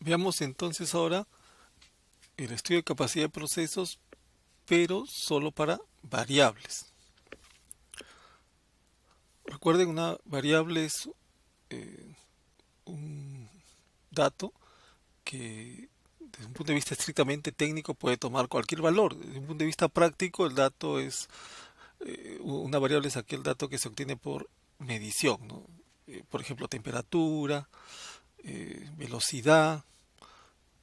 Veamos entonces ahora el estudio de capacidad de procesos, pero solo para variables. Recuerden, una variable es un dato que desde un punto de vista estrictamente técnico puede tomar cualquier valor. Desde un punto de vista práctico, el dato es una variable es aquel dato que se obtiene por medición, ¿no? Por ejemplo, temperatura, velocidad,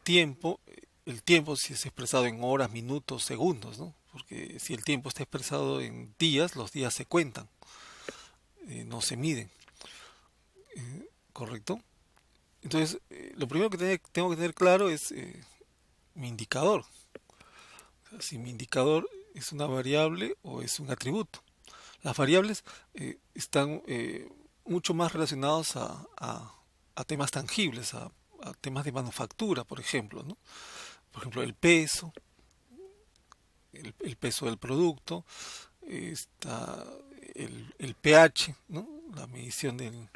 tiempo. El tiempo si es expresado en horas, minutos, segundos, ¿no? Porque si el tiempo está expresado en días, los días se cuentan, no se miden, ¿correcto? Entonces, lo primero que tengo que tener claro es mi indicador. O sea, si mi indicador es una variable o es un atributo. Las variables están mucho más relacionados a temas tangibles, a temas de manufactura, por ejemplo, ¿no? Por ejemplo, el peso, el peso del producto, está el pH, ¿no? La medición del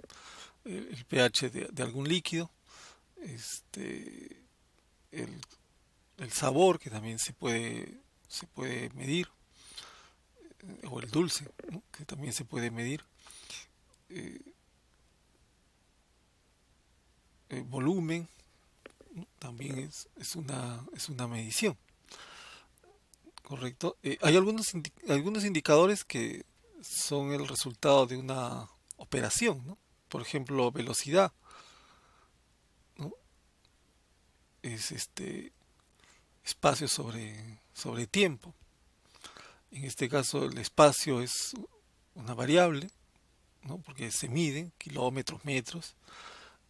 el pH de algún líquido, este, el, el sabor que también se puede medir, o el dulce, ¿no? Que también se puede medir, eh, el volumen, ¿no? También es una medición, ¿correcto? Hay algunos indicadores que son el resultado de una operación, ¿no? Por ejemplo, velocidad, ¿no? Es espacio sobre tiempo. En este caso el espacio es una variable, ¿no? Porque se mide kilómetros, metros,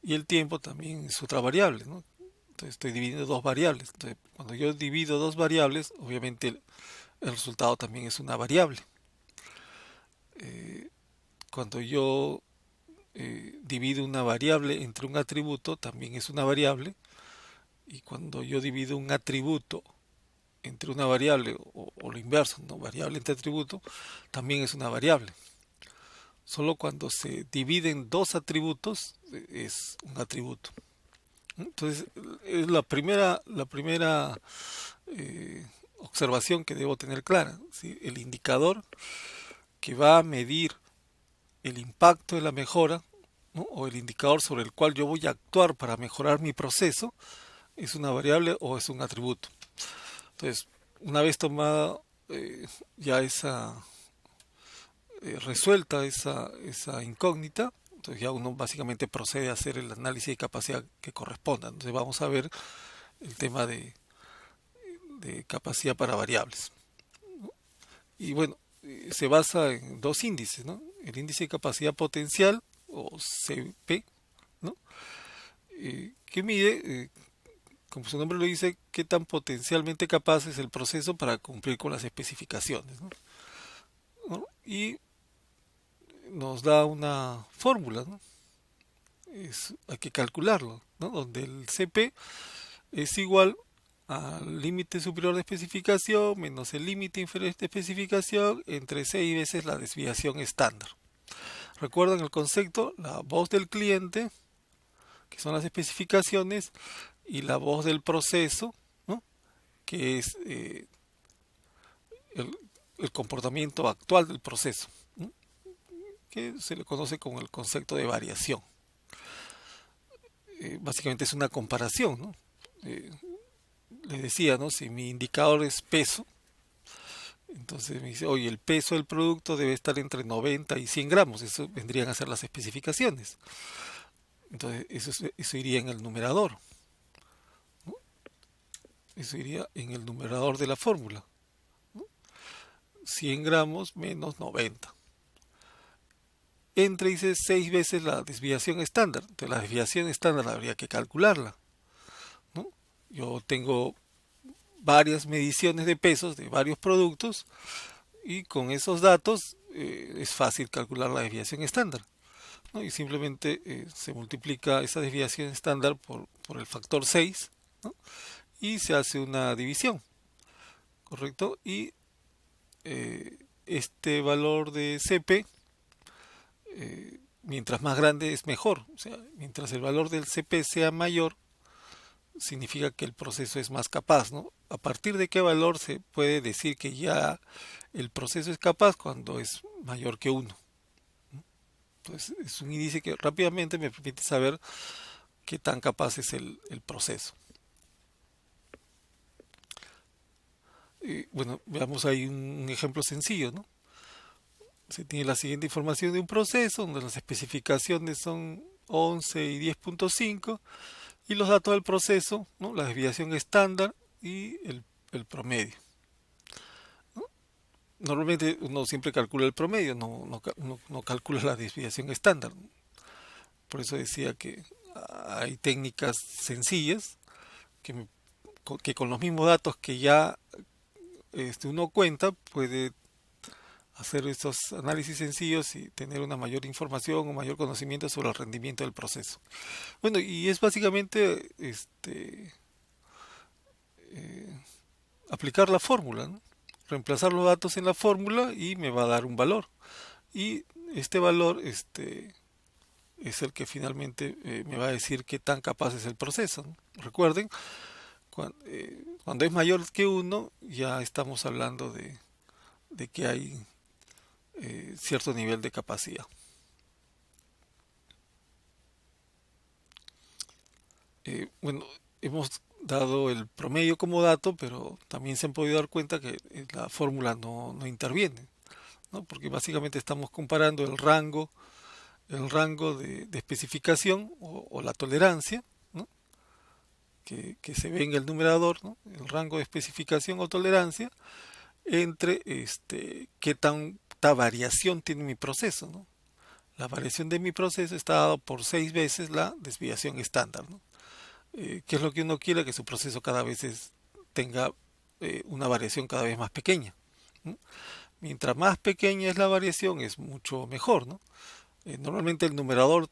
y el tiempo también es otra variable, ¿no? Entonces estoy dividiendo dos variables. Entonces, cuando yo divido dos variables, obviamente el resultado también es una variable. Eh, Cuando yo divido una variable entre un atributo, también es una variable. Y cuando yo divido un atributo entre una variable o lo inverso, ¿no? Variable entre atributo, también es una variable. Solo cuando se dividen dos atributos es un atributo. Entonces, es la primera observación que debo tener clara, ¿sí? El indicador que va a medir el impacto de la mejora, ¿no? O el indicador sobre el cual yo voy a actuar para mejorar mi proceso es una variable o es un atributo. Entonces, una vez tomada ya resuelta esa incógnita, entonces ya uno básicamente procede a hacer el análisis de capacidad que corresponda. Entonces vamos a ver el tema de capacidad para variables. Y bueno, se basa en dos índices, ¿no? El índice de capacidad potencial, o CP, ¿no? Que mide, como su nombre lo dice, qué tan potencialmente capaz es el proceso para cumplir con las especificaciones, ¿no? ¿No? Y nos da una fórmula, ¿no? Hay que calcularlo, ¿no? Donde el CP es igual al límite superior de especificación menos el límite inferior de especificación entre 6 veces la desviación estándar. Recuerden el concepto, la voz del cliente, que son las especificaciones, y la voz del proceso, ¿no? Que es el, el comportamiento actual del proceso, ¿no? Que se le conoce como el concepto de variación. Básicamente es una comparación, ¿no? Eh, Le decía, ¿no? Si mi indicador es peso, entonces me dice, oye, el peso del producto debe estar entre 90 y 100 gramos. Eso vendrían a ser las especificaciones. Entonces, eso iría en el numerador, ¿no? Eso iría en el numerador de la fórmula, ¿no? 100 gramos menos 90. Entre, dice, 6 veces la desviación estándar. Entonces, la desviación estándar habría que calcularla, ¿no? Yo tengo varias mediciones de pesos de varios productos y con esos datos es fácil calcular la desviación estándar, ¿no? Y simplemente se multiplica esa desviación estándar por el factor 6, ¿no? Y se hace una división, ¿correcto? Y este valor de CP, mientras más grande es mejor. O sea, mientras el valor del CP sea mayor, significa que el proceso es más capaz, ¿no? ¿A partir de qué valor se puede decir que ya el proceso es capaz? Cuando es mayor que uno. Entonces es un índice que rápidamente me permite saber qué tan capaz es el proceso. Bueno, veamos ahí un ejemplo sencillo, ¿no? Se tiene la siguiente información de un proceso donde las especificaciones son 11 y 10.5 y los datos del proceso, ¿no? La desviación estándar y el promedio. Normalmente uno siempre calcula el promedio, no calcula la desviación estándar. Por eso decía que hay técnicas sencillas que, que con los mismos datos que ya uno cuenta puede hacer estos análisis sencillos y tener una mayor información o mayor conocimiento sobre el rendimiento del proceso. Bueno, y es básicamente aplicar la fórmula, ¿no? Reemplazar los datos en la fórmula y me va a dar un valor. Y este valor es el que finalmente me va a decir qué tan capaz es el proceso, ¿no? Recuerden, cuando es mayor que uno, ya estamos hablando de que hay cierto nivel de capacidad. Bueno, hemos dado el promedio como dato, pero también se han podido dar cuenta que la fórmula no interviene, ¿no? Porque básicamente estamos comparando el rango de especificación o la tolerancia, ¿no? Que se ve en el numerador, ¿no? El rango de especificación o tolerancia entre qué tanta variación tiene mi proceso, ¿no? La variación de mi proceso está dado por 6 veces la desviación estándar, ¿no? ¿Qué es lo que uno quiere? Que su proceso cada vez tenga una variación cada vez más pequeña, ¿no? Mientras más pequeña es la variación, es mucho mejor, ¿no? Normalmente el numerador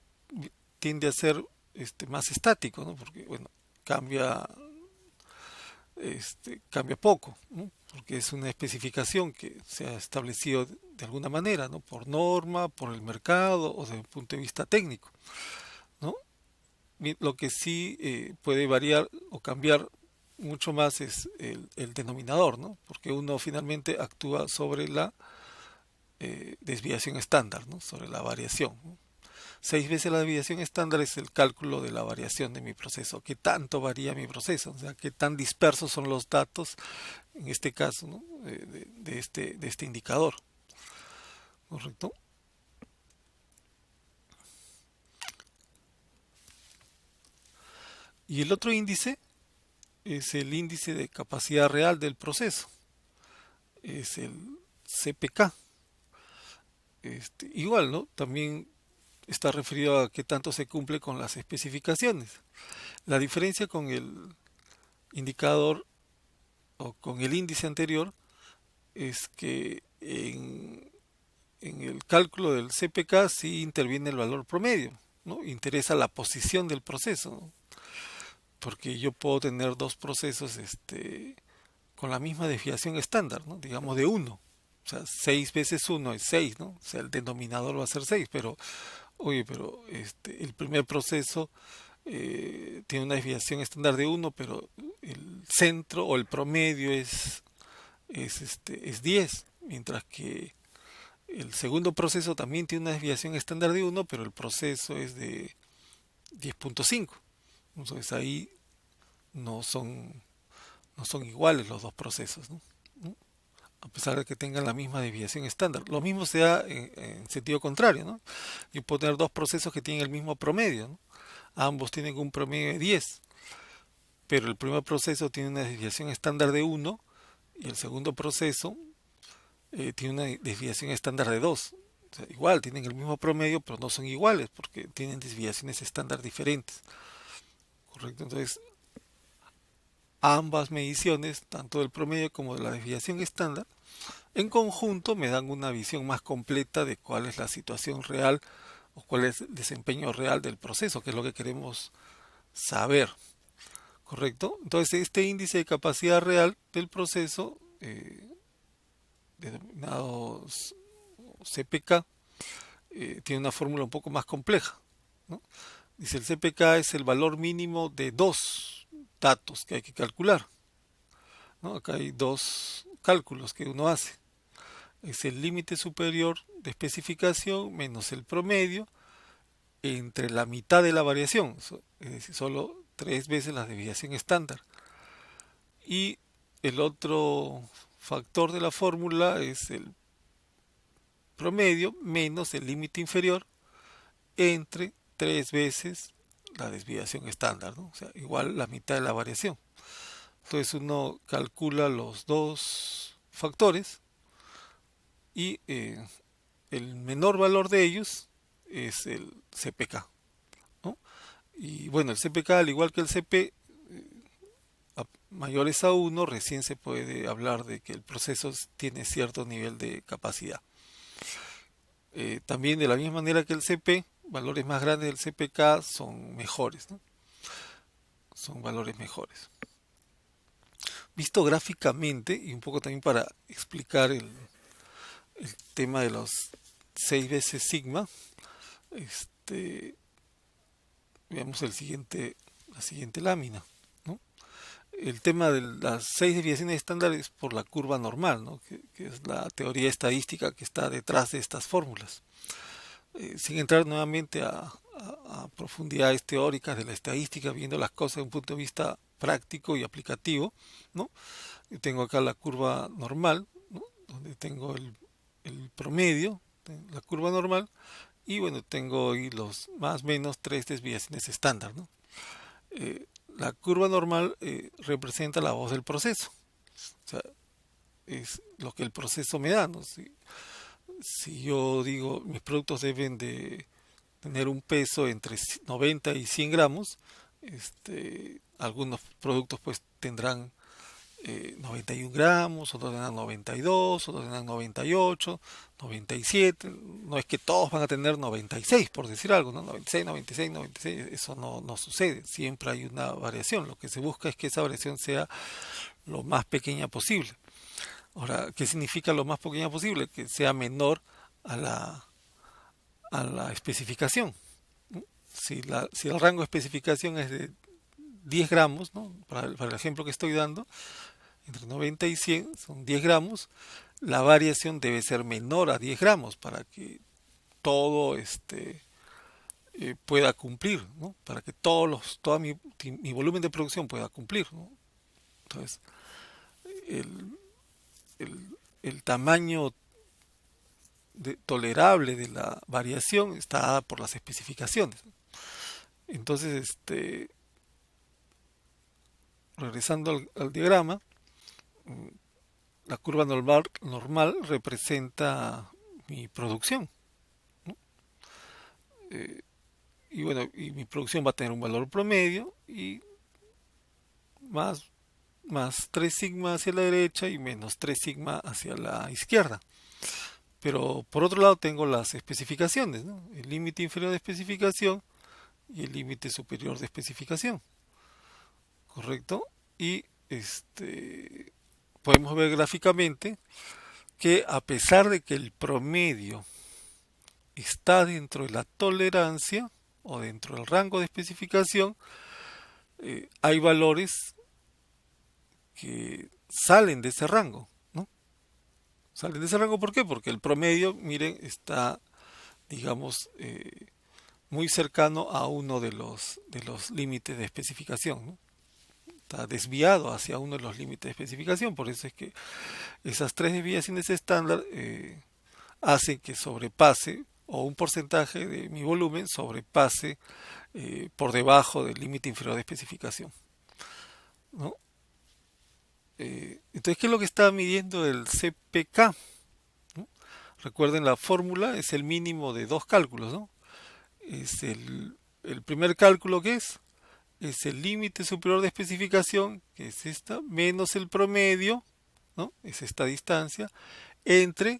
tiende a ser más estático, ¿no? Porque, bueno, cambia, cambia poco, ¿no? Porque es una especificación que se ha establecido de alguna manera, ¿no? Por norma, por el mercado o desde un punto de vista técnico, ¿no? Lo que sí puede variar o cambiar mucho más es el denominador, ¿no? Porque uno finalmente actúa sobre la desviación estándar, ¿no? Sobre la variación, ¿no? 6 veces la desviación estándar es el cálculo de la variación de mi proceso. ¿Qué tanto varía mi proceso? O sea, qué tan dispersos son los datos, en este caso, ¿no? de este indicador. ¿Correcto? Y el otro índice es el índice de capacidad real del proceso. Es el CPK. Igual, ¿no? También está referido a qué tanto se cumple con las especificaciones. La diferencia con el indicador o con el índice anterior es que en el cálculo del CPK sí interviene el valor promedio, ¿no? Interesa la posición del proceso, ¿no? Porque yo puedo tener dos procesos con la misma desviación estándar, ¿no? Digamos de uno. O sea, 6 veces uno es 6, ¿no? O sea, el denominador va a ser 6, pero, oye, pero el primer proceso tiene una desviación estándar de uno, pero el centro o el promedio es 10, mientras que el segundo proceso también tiene una desviación estándar de uno, pero el proceso es de 10.5. Entonces ahí no son, no son iguales los dos procesos, ¿no? A pesar de que tengan la misma desviación estándar. Lo mismo se da en sentido contrario, ¿no? Yo puedo tener dos procesos que tienen el mismo promedio, ¿no? Ambos tienen un promedio de 10, pero el primer proceso tiene una desviación estándar de 1 y el segundo proceso tiene una desviación estándar de 2. O sea, igual, tienen el mismo promedio, pero no son iguales porque tienen desviaciones estándar diferentes. ¿Correcto? Entonces, ambas mediciones, tanto del promedio como de la desviación estándar, en conjunto me dan una visión más completa de cuál es la situación real o cuál es el desempeño real del proceso, que es lo que queremos saber. ¿Correcto? Entonces, este índice de capacidad real del proceso, denominado CPK, tiene una fórmula un poco más compleja, ¿no? Dice el CPK es el valor mínimo de dos datos que hay que calcular, ¿no? Acá hay dos cálculos que uno hace. Es el límite superior de especificación menos el promedio entre la mitad de la variación, es decir, solo 3 veces la desviación estándar. Y el otro factor de la fórmula es el promedio menos el límite inferior entre 3 veces la desviación estándar, ¿no? O sea, igual la mitad de la variación. Entonces uno calcula los dos factores y el menor valor de ellos es el CPK, ¿no? Y bueno, el CPK, al igual que el CP, mayores a 1, recién se puede hablar de que el proceso tiene cierto nivel de capacidad. También de la misma manera que el CP, valores más grandes del CPK son mejores, ¿no? Son valores mejores. Visto gráficamente, y un poco también para explicar el tema de los 6 veces sigma, veamos la siguiente lámina, ¿no? El tema de las 6 desviaciones estándares por la curva normal, ¿no? que es la teoría estadística que está detrás de estas fórmulas. Sin entrar nuevamente a profundidades teóricas de la estadística, viendo las cosas desde un punto de vista práctico y aplicativo, ¿no? Yo tengo acá la curva normal, ¿no? Donde tengo el promedio, la curva normal, y bueno, tengo ahí los más o menos 3 desviaciones estándar, ¿no? La curva normal representa la voz del proceso, o sea, es lo que el proceso me da, ¿no? Si yo digo mis productos deben de tener un peso entre 90 y 100 gramos, algunos productos pues tendrán 91 gramos, otros tendrán 92, otros tendrán 98, 97, no es que todos van a tener 96 por decir algo, ¿no? 96, 96, 96, eso no sucede, siempre hay una variación, lo que se busca es que esa variación sea lo más pequeña posible. Ahora, ¿qué significa lo más pequeña posible? Que sea menor a la especificación. Si el rango de especificación es de 10 gramos, ¿no? Para el ejemplo que estoy dando, entre 90 y 100 son 10 gramos, la variación debe ser menor a 10 gramos para que todo pueda cumplir, ¿no? Para que todo mi volumen de producción pueda cumplir, ¿no? Entonces, el, el tamaño tolerable de la variación está dada por las especificaciones. Entonces, regresando al diagrama, la curva normal representa mi producción, ¿no? Y bueno, y mi producción va a tener un valor promedio y más 3 sigma hacia la derecha y menos 3 sigma hacia la izquierda. Pero por otro lado tengo las especificaciones, ¿no? El límite inferior de especificación y el límite superior de especificación, ¿correcto? Y podemos ver gráficamente que a pesar de que el promedio está dentro de la tolerancia o dentro del rango de especificación, hay valores que salen de ese rango, ¿no? Salen de ese rango, ¿por qué? Porque el promedio, miren, está, digamos, muy cercano a uno de los límites de especificación, ¿no? Está desviado hacia uno de los límites de especificación, por eso es que esas 3 desviaciones estándar hacen que sobrepase, o un porcentaje de mi volumen sobrepase por debajo del límite inferior de especificación, ¿no? Entonces, ¿qué es lo que está midiendo el CPK? ¿No? Recuerden, la fórmula es el mínimo de dos cálculos, ¿no? Es el primer cálculo que es el límite superior de especificación, que es esta, menos el promedio, ¿no? Es esta distancia, entre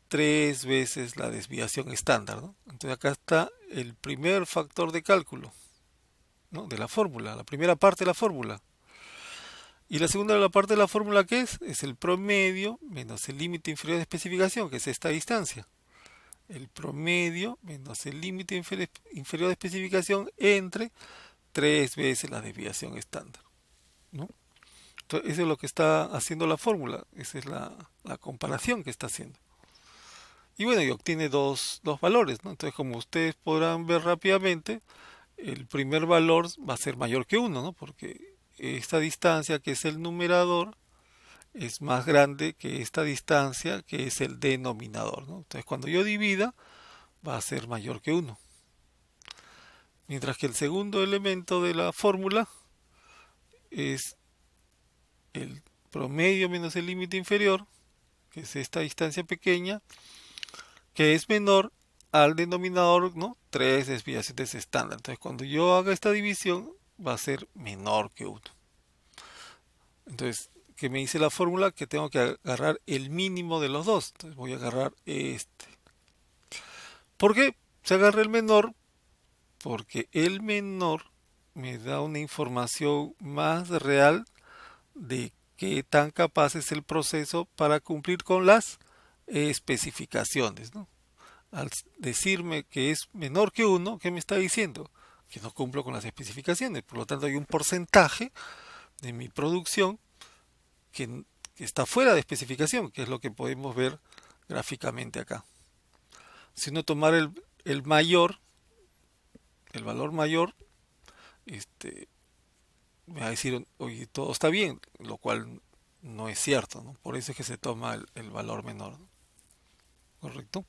3 veces la desviación estándar, ¿no? Entonces acá está el primer factor de cálculo, ¿no? De la fórmula, la primera parte de la fórmula. Y la segunda parte de la fórmula, ¿qué es? Es el promedio menos el límite inferior de especificación, que es esta distancia. El promedio menos el límite inferior de especificación entre 3 veces la desviación estándar. ¿no? Entonces, eso es lo que está haciendo la fórmula, esa es la comparación que está haciendo. Y bueno, y obtiene dos valores, ¿no? Entonces, como ustedes podrán ver rápidamente, el primer valor va a ser mayor que uno, ¿no? Porque esta distancia, que es el numerador, es más grande que esta distancia, que es el denominador, ¿no? Entonces, cuando yo divida, va a ser mayor que uno. Mientras que el segundo elemento de la fórmula es el promedio menos el límite inferior, que es esta distancia pequeña, que es menor al denominador, ¿no? 3 desviaciones estándar. Entonces, cuando yo haga esta división, va a ser menor que uno. Entonces, ¿qué me dice la fórmula? Que tengo que agarrar el mínimo de los dos. Entonces, voy a agarrar este. ¿Por qué se agarra el menor? Porque el menor me da una información más real de qué tan capaz es el proceso para cumplir con las especificaciones, ¿no? Al decirme que es menor que uno, ¿qué me está diciendo? Que no cumplo con las especificaciones. Por lo tanto, hay un porcentaje de mi producción que, que está fuera de especificación, que es lo que podemos ver gráficamente acá. Si uno tomara el mayor, el valor mayor, este, me va a decir, oye, todo está bien, lo cual no es cierto, ¿no? Por eso es que se toma el valor menor, ¿no? ¿Correcto?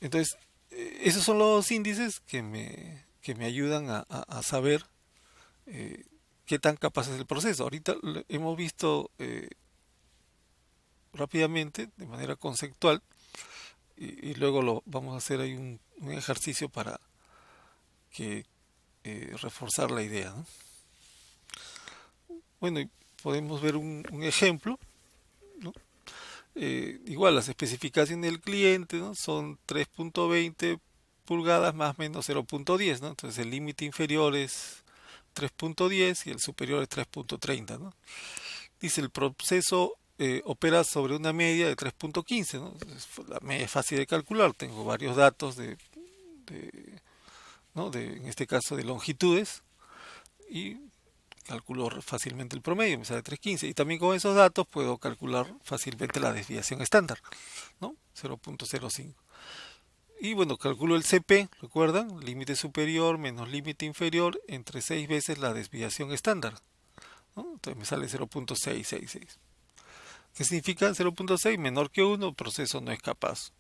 Entonces, esos son los índices que me ayudan a saber eh, qué tan capaz es el proceso. Ahorita hemos visto rápidamente, de manera conceptual, y luego vamos a hacer ahí un ejercicio para que reforzar la idea, ¿no? Bueno, y podemos ver un ejemplo, ¿no? Igual las especificaciones del cliente, ¿no? Son 3.20 pulgadas más menos 0.10, ¿no? Entonces el límite inferior es 3.10 y el superior es 3.30, ¿no? Dice el proceso opera sobre una media de 3.15, ¿no? La media es fácil de calcular, tengo varios datos de, ¿no? En este caso de longitudes, y calculo fácilmente el promedio, me sale 3.15. Y también con esos datos puedo calcular fácilmente la desviación estándar, ¿no? 0.05. Y bueno, calculo el CP, ¿recuerdan? Límite superior menos límite inferior entre 6 veces la desviación estándar, ¿no? Entonces me sale 0.666. ¿Qué significa 0.6? Menor que 1, el proceso no es capaz.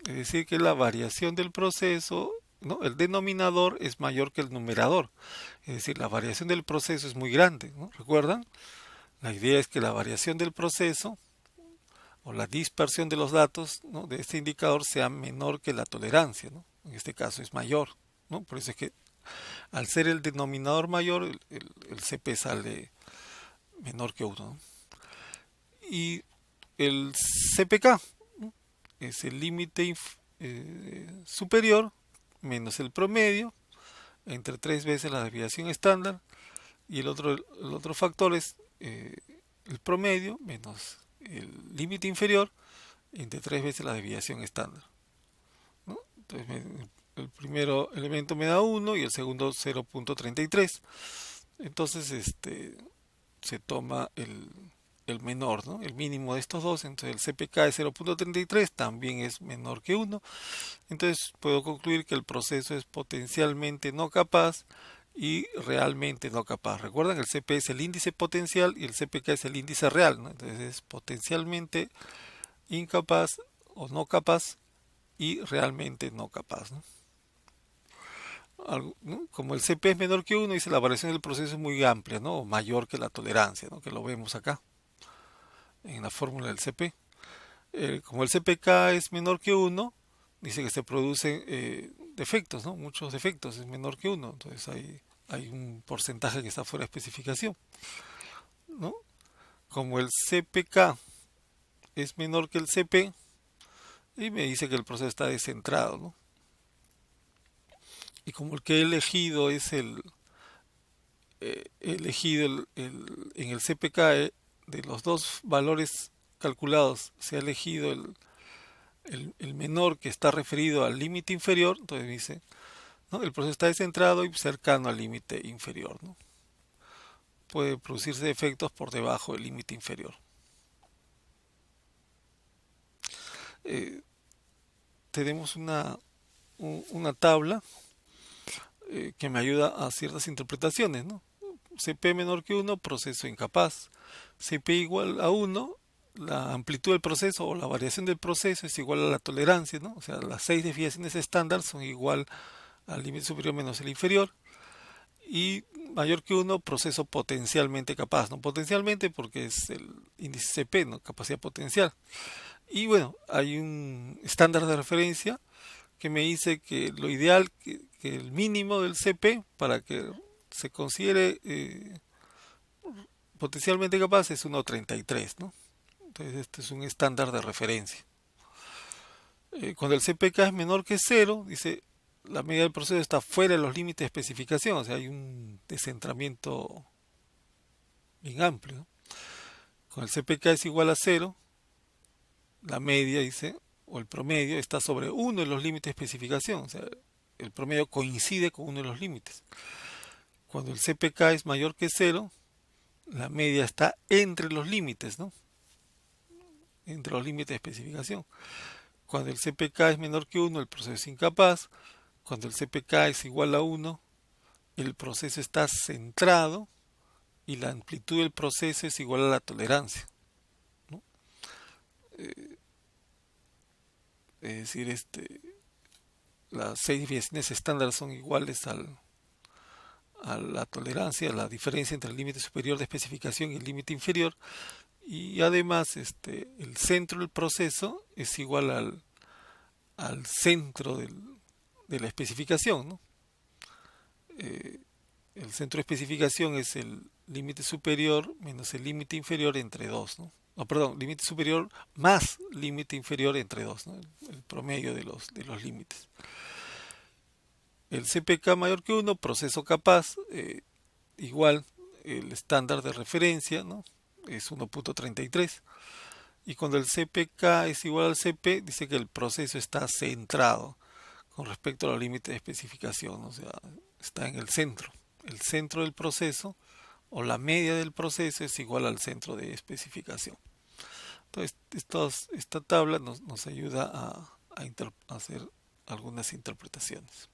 Es decir, que la variación del proceso, ¿no? El denominador es mayor que el numerador. Es decir, la variación del proceso es muy grande, ¿no? ¿Recuerdan? La idea es que la variación del proceso o la dispersión de los datos, ¿no? de este indicador sea menor que la tolerancia, ¿no? En este caso es mayor, ¿no? Por eso es que al ser el denominador mayor, el CP sale menor que 1, ¿no? Y el CPK, ¿no? Es el límite superior menos el promedio entre 3 veces la desviación estándar, y el otro factor es el promedio menos el límite inferior entre 3 veces la desviación estándar, ¿no? Entonces el primero elemento me da 1 y el segundo 0.33. Entonces se toma el menor, ¿no? El mínimo de estos dos. Entonces el CPK de 0.33 también es menor que 1. Entonces puedo concluir que el proceso es potencialmente no capaz y realmente no capaz. Recuerdan que el CP es el índice potencial y el CPK es el índice real, ¿no? Entonces es potencialmente incapaz o no capaz y realmente no capaz, ¿no? ¿No? Como el CP es menor que 1, dice la variación del proceso es muy amplia, ¿no? O mayor que la tolerancia, ¿no? Que lo vemos acá en la fórmula del CP. Como el CPK es menor que 1, dice que se producen defectos, ¿no? Muchos defectos, es menor que 1. Entonces hay un porcentaje que está fuera de especificación, ¿no? Como el CPK es menor que el CP, y me dice que el proceso está descentrado, ¿no? Y como el que he elegido es en el CPK, de los dos valores calculados, se ha elegido el menor, que está referido al límite inferior. Entonces dice, ¿no? El proceso está descentrado y cercano al límite inferior, ¿no? puede producirse efectos por debajo del límite inferior. Tenemos una tabla que me ayuda a ciertas interpretaciones, ¿no? CP menor que 1, proceso incapaz. CP igual a 1, la amplitud del proceso o la variación del proceso es igual a la tolerancia, ¿no? O sea, las 6 desviaciones estándar son igual al límite superior menos el inferior. Y mayor que 1, proceso potencialmente capaz, ¿no? Potencialmente porque es el índice CP, ¿no? Capacidad potencial. Y bueno, hay un estándar de referencia que me dice que lo ideal, que el mínimo del CP para que se considere potencialmente capaz es 1.33, ¿no? Entonces este es un estándar de referencia. Cuando el CPK es menor que 0, dice la medida del proceso está fuera de los límites de especificación, o sea, hay un descentramiento bien amplio, ¿no? Cuando el CPK es igual a 0, la media, dice, o el promedio está sobre uno de los límites de especificación, o sea, el promedio coincide con uno de los límites. Cuando el CPK es mayor que 0, la media está entre los límites, ¿no? Entre los límites de especificación. Cuando el CPK es menor que 1, el proceso es incapaz. Cuando el CPK es igual a 1, el proceso está centrado y la amplitud del proceso es igual a la tolerancia, ¿no? Es decir, las 6 desviaciones estándar son iguales a la tolerancia, la diferencia entre el límite superior de especificación y el límite inferior, y además el centro del proceso es igual al centro de la especificación, ¿no? El centro de especificación es el límite superior menos el límite inferior entre 2, ¿no? No, perdón, límite superior más límite inferior entre 2, ¿no? El promedio de los límites. El CPK mayor que 1, proceso capaz, igual el estándar de referencia, ¿no? Es 1.33. Y cuando el CPK es igual al CP, dice que el proceso está centrado con respecto a los límites de especificación, o sea, está en el centro. El centro del proceso o la media del proceso es igual al centro de especificación. Entonces, esta tabla nos ayuda a hacer algunas interpretaciones.